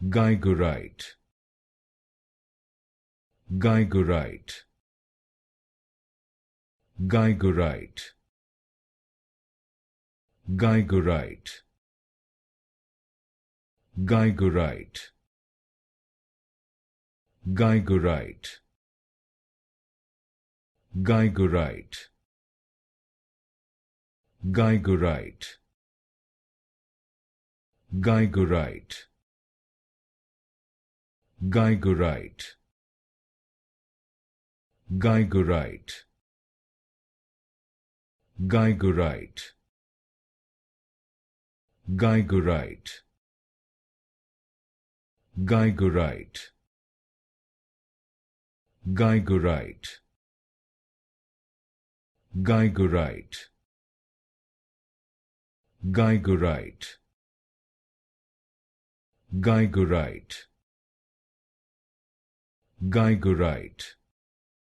Geigerite, Geigerite, Geigerite, Geigerite, Geigerite, Geigerite, Geigerite, Geigerite, Geigerite, Geigerite, Geigerite, Geigerite, Geigerite, Geigerite, Geigerite, Geigerite, Geigerite, Geigerite, Geigerite,